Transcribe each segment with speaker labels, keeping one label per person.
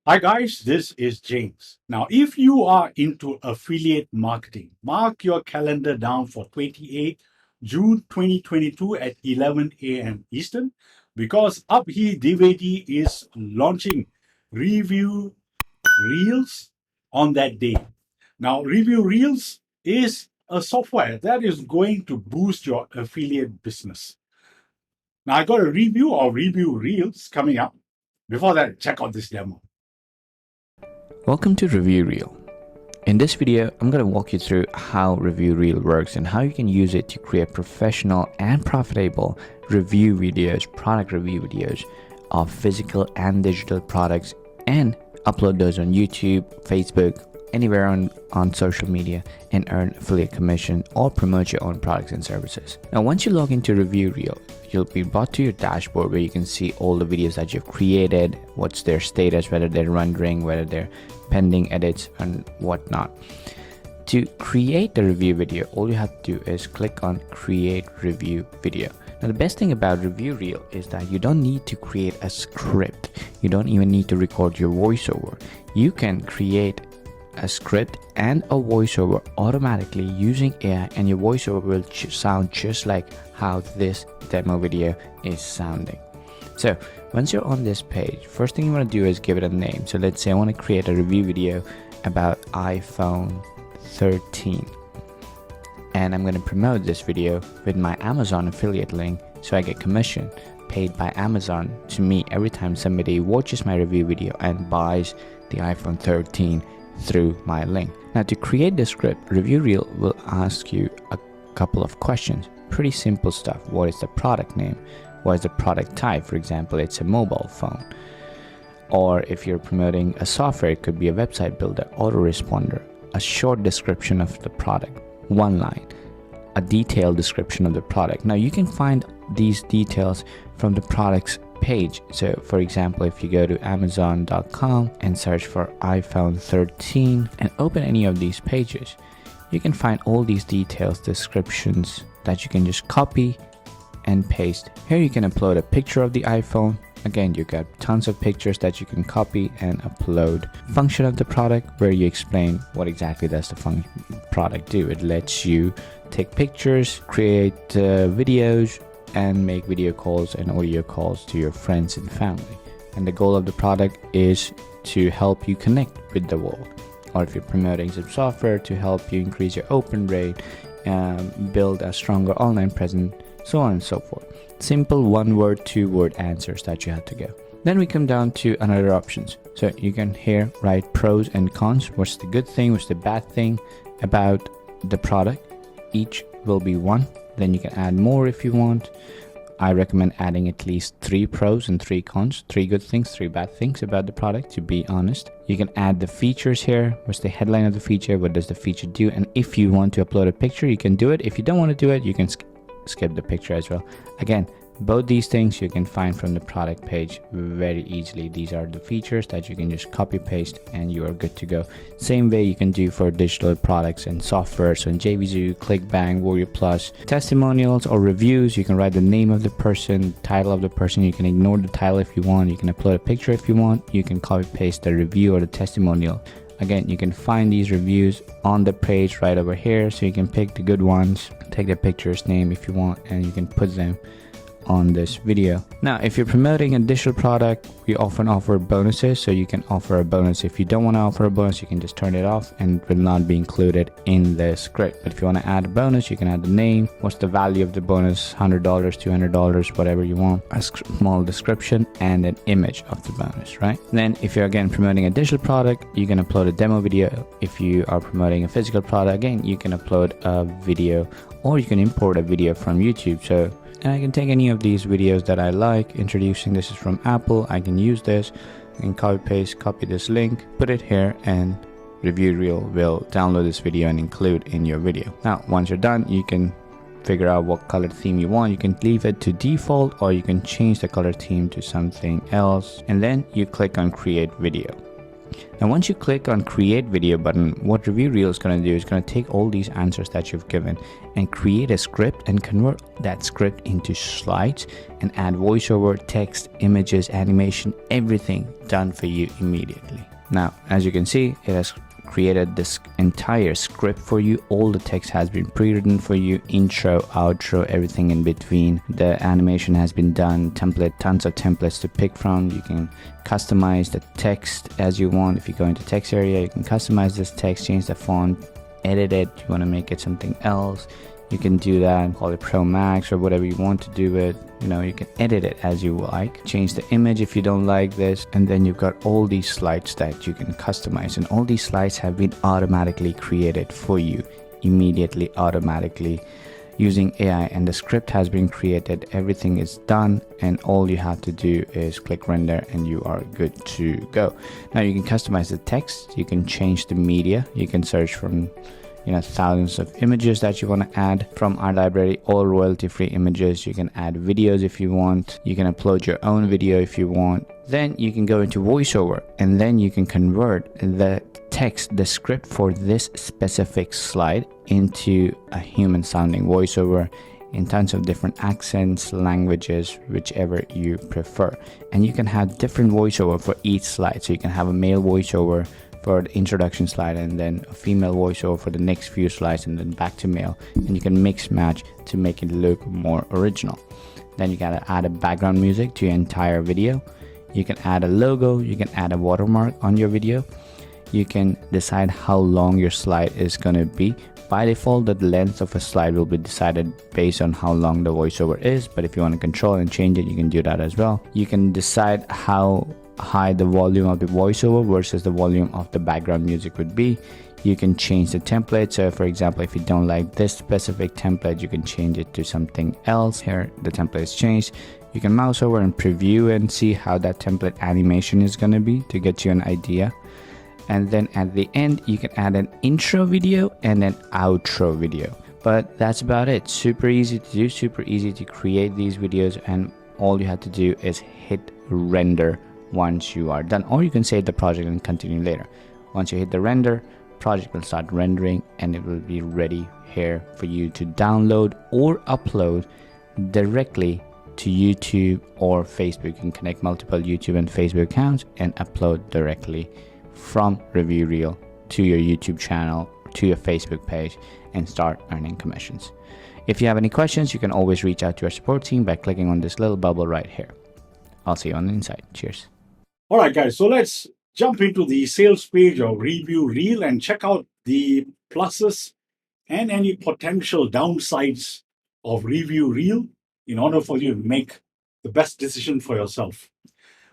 Speaker 1: Hi guys, this is James. Now, if you are into affiliate marketing, mark your calendar down for 28 June 2022 at 11 a.m. Eastern because up here DVD is launching Review Reels on that day. Now, Review Reels is a software that is going to boost your affiliate business. Now, I got a review of Review Reels coming up. Before that, check out this demo.
Speaker 2: Welcome to ReviewReel. In this video, I'm going to walk you through how ReviewReel works and how you can use it to create professional and profitable review videos, product review videos of physical and digital products, and upload those on YouTube, Facebook, anywhere on social media, and earn affiliate commission or promote your own products and services. Now, once you log into ReviewReel, you'll be brought to your dashboard where you can see all the videos that you've created, what's their status, whether they're rendering, whether they're pending edits and whatnot. To create the review video, all you have to do is click on create review video. Now, the best thing about ReviewReel is that you don't need to create a script. You don't even need to record your voiceover. You can create a script and a voiceover automatically using AI, and your voiceover will sound just like how this demo video is sounding. So once you're on this page, first thing you want to do is give it a name. So let's say I want to create a review video about iPhone 13, and I'm going to promote this video with my Amazon affiliate link, so I get commission paid by Amazon to me every time somebody watches my review video and buys the iPhone 13 through my link. Now, to create the script, ReviewReel will ask you a couple of questions. Pretty simple stuff. What is the product name? What is the product type? For example, it's a mobile phone. Or if you're promoting a software, it could be a website builder, autoresponder, a short description of the product, one line, a detailed description of the product. Now, you can find these details from the product's page. So for example, if you go to amazon.com and search for iPhone 13 and open any of these pages, you can find all these details, descriptions that you can just copy and paste. Here you can upload a picture of the iPhone. Again, you got tons of pictures that you can copy and upload. Function of the product, where you explain what exactly does the product do. It lets you take pictures, create videos, and make video calls and audio calls to your friends and family. And the goal of the product is to help you connect with the world. Or if you're promoting some software, to help you increase your open rate, build a stronger online presence, so on and so forth. Simple one-word, two-word answers that you have to go. Then we come down to another options. So you can here write pros and cons. What's the good thing? What's the bad thing about the product? Each will be one. Then you can add more if you want. I recommend adding at least 3 pros and 3 cons, 3 good things, 3 bad things about the product, to be honest. You can add the features here. What's the headline of the feature? What does the feature do? And if you want to upload a picture, you can do it. If you don't want to do it, you can skip the picture as well. Again, both these things you can find from the product page very easily. These are the features that you can just copy paste and you are good to go. Same way you can do for digital products and software. So in JVZoo, ClickBank, Warrior Plus, testimonials or reviews, you can write the name of the person, title of the person. You can ignore the title if you want. You can upload a picture if you want. You can copy paste the review or the testimonial. Again, you can find these reviews on the page right over here, so you can pick the good ones, take the picture's name if you want, and you can put them on this video. Now, if you're promoting a digital product, we often offer bonuses, so you can offer a bonus. If you don't want to offer a bonus, you can just turn it off and it will not be included in the script. But if you want to add a bonus, you can add the name, what's the value of the bonus, $100, $200, whatever you want, a small description, and an image of the bonus, right? Then if you're again promoting a digital product, you can upload a demo video. If you are promoting a physical product, again, you can upload a video, or you can import a video from YouTube. And I can take any of these videos that I like. Introducing, this is from Apple. I can use this and copy this link, put it here, and ReviewReel will download this video and include in your video. Now, once you're done, you can figure out what color theme you want. You can leave it to default, or you can change the color theme to something else. And then you click on create video. Now once you click on create video button, what ReviewReel is going to do is going to take all these answers that you've given and create a script and convert that script into slides and add voiceover, text, images, animation, everything done for you immediately. Now as you can see, it has created this entire script for you. All the text has been pre-written for you, intro, outro, everything in between. The animation has been done, tons of templates to pick from. You can customize the text as you want. If you go into text area, you can customize this text, change the font, edit it. You want to make it something else, you can do that, call it Pro Max or whatever you want to do it. You can edit it as you like, change the image if you don't like this, and then you've got all these slides that you can customize, and all these slides have been automatically created for you immediately, automatically using AI, and the script has been created, everything is done, and all you have to do is click render and you are good to go. Now you can customize the text, you can change the media, you can search from thousands of images that you want to add from our library, all royalty-free images. You can add videos if you want, you can upload your own video if you want. Then you can go into voiceover, and then you can convert the text, the script for this specific slide into a human sounding voiceover in tons of different accents, languages, whichever you prefer. And you can have different voiceover for each slide. So you can have a male voiceover for the introduction slide, and then a female voiceover for the next few slides, and then back to male, and you can mix match to make it look more original. Then you gotta add a background music to your entire video. You can add a logo, you can add a watermark on your video. You can decide how long your slide is gonna be. By default, the length of a slide will be decided based on how long the voiceover is, but if you want to control and change it, you can do that as well. You can decide how high the volume of the voiceover versus the volume of the background music would be. You can change the template. So for example, if you don't like this specific template, you can change it to something else. Here the template is changed. You can mouse over and preview and see how that template animation is going to be to get you an idea. And then at the end, you can add an intro video and an outro video. But that's about it. Super easy to do, super easy to create these videos, and all you have to do is hit render once you are done, or you can save the project and continue later. Once you hit the render, project will start rendering and it will be ready here for you to download or upload directly to YouTube or Facebook. You can connect multiple YouTube and Facebook accounts and upload directly from ReviewReel to your YouTube channel, to your Facebook page, and start earning commissions. If you have any questions, you can always reach out to our support team by clicking on this little bubble right here. I'll see you on the inside. Cheers.
Speaker 1: All right, guys, so let's jump into the sales page of ReviewReel and check out the pluses and any potential downsides of ReviewReel in order for you to make the best decision for yourself.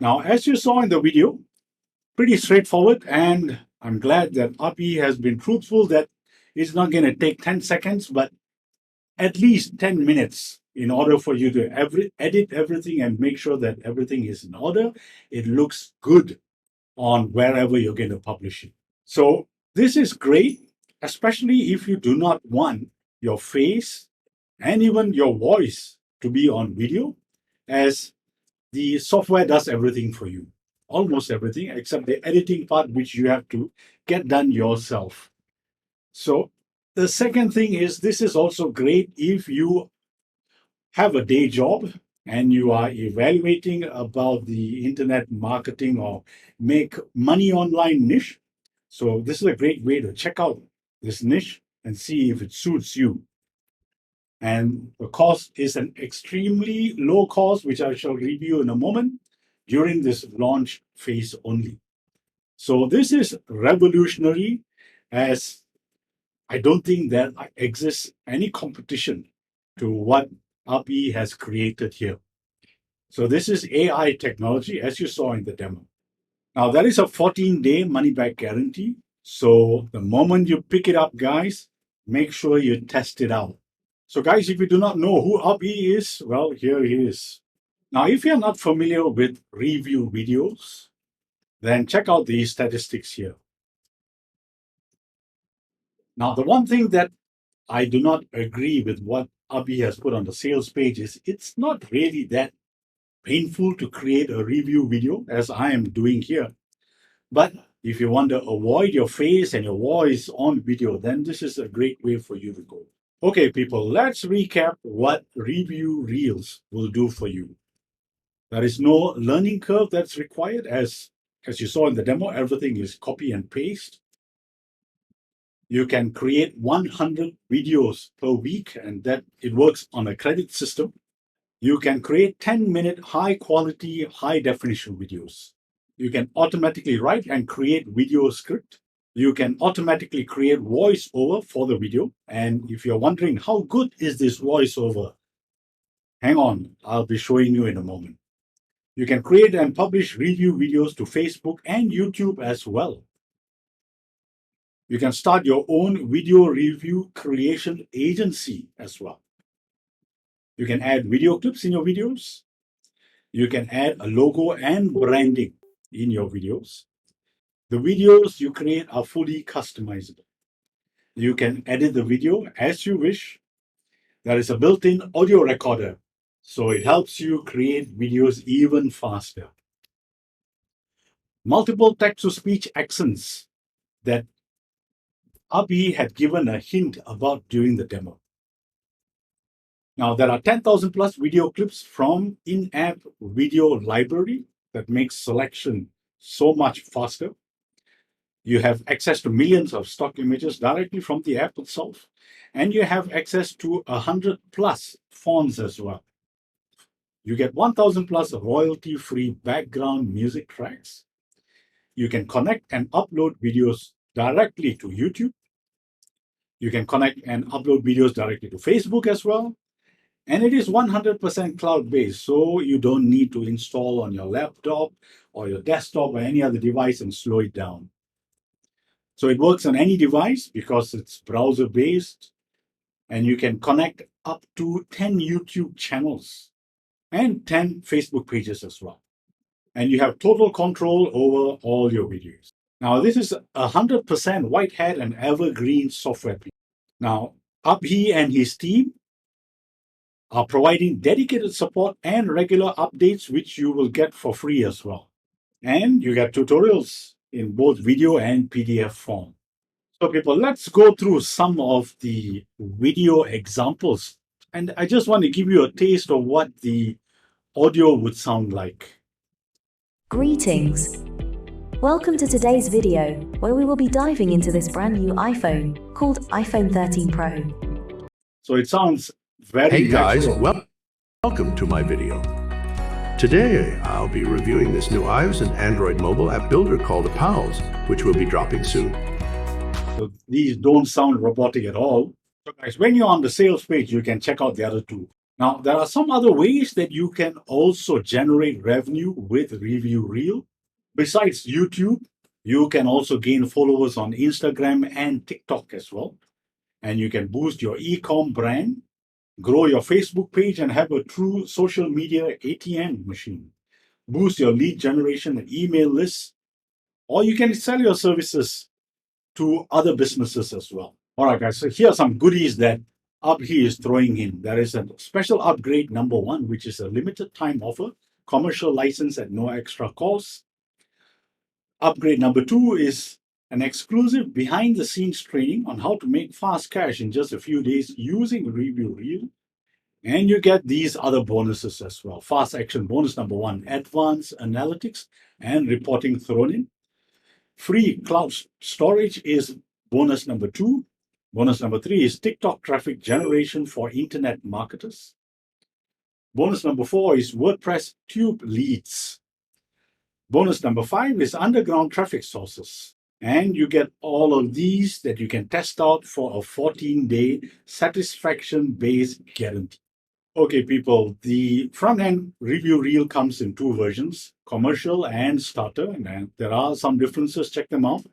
Speaker 1: Now, as you saw in the video, pretty straightforward, and I'm glad that RP has been truthful that it's not going to take 10 seconds, but at least 10 minutes in order for you to edit everything and make sure that everything is in order. It looks good on wherever you're going to publish it. So this is great, especially if you do not want your face and even your voice to be on video, as the software does everything for you. Almost everything except the editing part, which you have to get done yourself. So the second thing is, this is also great if you have a day job and you are evaluating about the internet marketing or make money online niche. So this is a great way to check out this niche and see if it suits you. And the cost is an extremely low cost, which I shall review in a moment, during this launch phase only. So this is revolutionary, as I don't think there exists any competition to what RP has created here. So this is AI technology, as you saw in the demo. Now, there is a 14-day money-back guarantee. So the moment you pick it up, guys, make sure you test it out. So guys, if you do not know who RP is, well, here he is. Now, if you're not familiar with review videos, then check out these statistics here. Now, the one thing that I do not agree with what RP has put on the sales page is it's not really that painful to create a review video, as I am doing here. But If you want to avoid your face and your voice on video, then this is a great way for you to go. Okay, people, let's recap what Review Reels will do for you. There is no learning curve that's required. As you saw in the demo, everything is copy and paste. You can create 100 videos per week, and that it works on a credit system. You can create 10-minute high quality, high definition videos. You can automatically write and create video script. You can automatically create voiceover for the video. And if you're wondering how good is this voiceover, hang on, I'll be showing you in a moment. You can create and publish review videos to Facebook and YouTube as well. You can start your own video review creation agency as well. You can add video clips in your videos. You can add a logo and branding in your videos. The videos you create are fully customizable. You can edit the video as you wish. There is a built-in audio recorder, so it helps you create videos even faster. Multiple text-to-speech accents that Abhi had given a hint about during the demo. Now, there are 10,000 plus video clips from in-app video library that makes selection so much faster. You have access to millions of stock images directly from the app itself, and you have access to 100 plus fonts as well. You get 1,000 plus royalty-free background music tracks. You can connect and upload videos directly to YouTube. You can connect and upload videos directly to Facebook as well. And it is 100% cloud-based, so you don't need to install on your laptop or your desktop or any other device and slow it down. So it works on any device because it's browser-based, and you can connect up to 10 YouTube channels and 10 Facebook pages as well. And you have total control over all your videos. Now, this is 100% white hat and evergreen software. Now, Abhi and his team are providing dedicated support and regular updates, which you will get for free as well. And you get tutorials in both video and PDF form. So people, let's go through some of the video examples. And I just want to give you a taste of what the audio would sound like.
Speaker 3: Greetings. Welcome to today's video, where we will be diving into this brand new iPhone called iPhone 13 Pro.
Speaker 1: So it sounds very
Speaker 4: Hey guys,
Speaker 1: natural.
Speaker 4: welcome to my video. Today I'll be reviewing this new iOS and Android mobile app builder called Upsells, which will be dropping soon.
Speaker 1: So these don't sound robotic at all. So guys, when you're on the sales page, you can check out the other two. Now, there are some other ways that you can also generate revenue with ReviewReel. Besides YouTube, you can also gain followers on Instagram and TikTok as well. And you can boost your e-com brand, grow your Facebook page, and have a true social media ATM machine. Boost your lead generation and email lists, or you can sell your services to other businesses as well. All right, guys, so here are some goodies that Abhi is throwing in. There is a special upgrade number 1, which is a limited time offer, commercial license at no extra cost. Upgrade number 2 is an exclusive behind the scenes training on how to make fast cash in just a few days using ReviewReel. And you get these other bonuses as well. Fast action bonus number 1, advanced analytics and reporting thrown in. Free cloud storage is bonus number 2. Bonus number 3 is TikTok traffic generation for internet marketers. Bonus number 4 is WordPress tube leads. Bonus number 5 is underground traffic sources. And you get all of these that you can test out for a 14-day satisfaction-based guarantee. Okay, people, the front-end ReviewReel comes in 2 versions, commercial and starter. And there are some differences. Check them out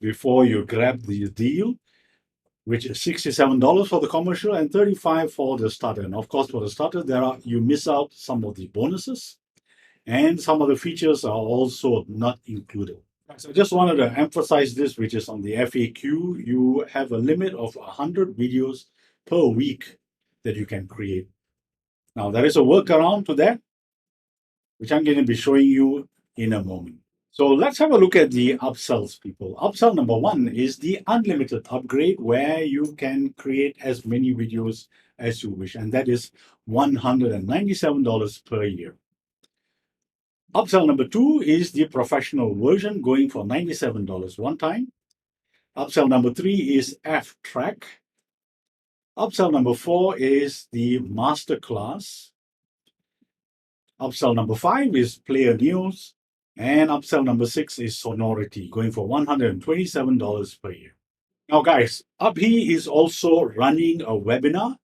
Speaker 1: before you grab the deal, which is $67 for the commercial and $35 for the starter. And of course, for the starter, you miss out some of the bonuses, and some of the features are also not included. So I just wanted to emphasize this, which is on the FAQ. You have a limit of 100 videos per week that you can create. Now, there is a workaround to that, which I'm going to be showing you in a moment. So let's have a look at the upsells, people. Upsell number 1 is the unlimited upgrade, where you can create as many videos as you wish, and that is $197 per year. Upsell number 2 is the professional version, going for $97 one time. Upsell number 3 is F-Track. Upsell number 4 is the Masterclass. Upsell number 5 is Player News. And upsell number 6 is Sonority, going for $127 per year. Now, guys, Abhi is also running a webinar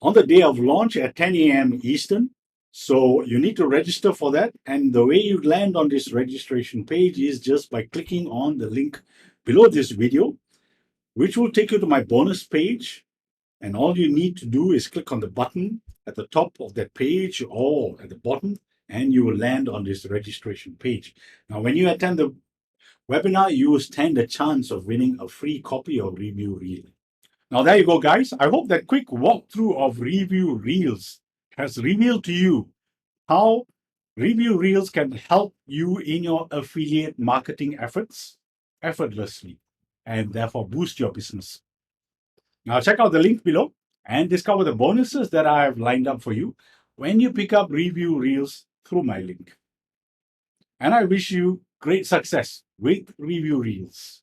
Speaker 1: on the day of launch at 10 a.m. Eastern. So you need to register for that. And the way you land on this registration page is just by clicking on the link below this video, which will take you to my bonus page. And all you need to do is click on the button at the top of that page or at the bottom, and you will land on this registration page. Now, when you attend the webinar, you will stand a chance of winning a free copy of ReviewReel. Now, there you go, guys. I hope that quick walkthrough of ReviewReels has revealed to you how ReviewReels can help you in your affiliate marketing efforts effortlessly and therefore boost your business. Now, check out the link below and discover the bonuses that I have lined up for you when you pick up ReviewReels through my link. And I wish you great success with ReviewReels.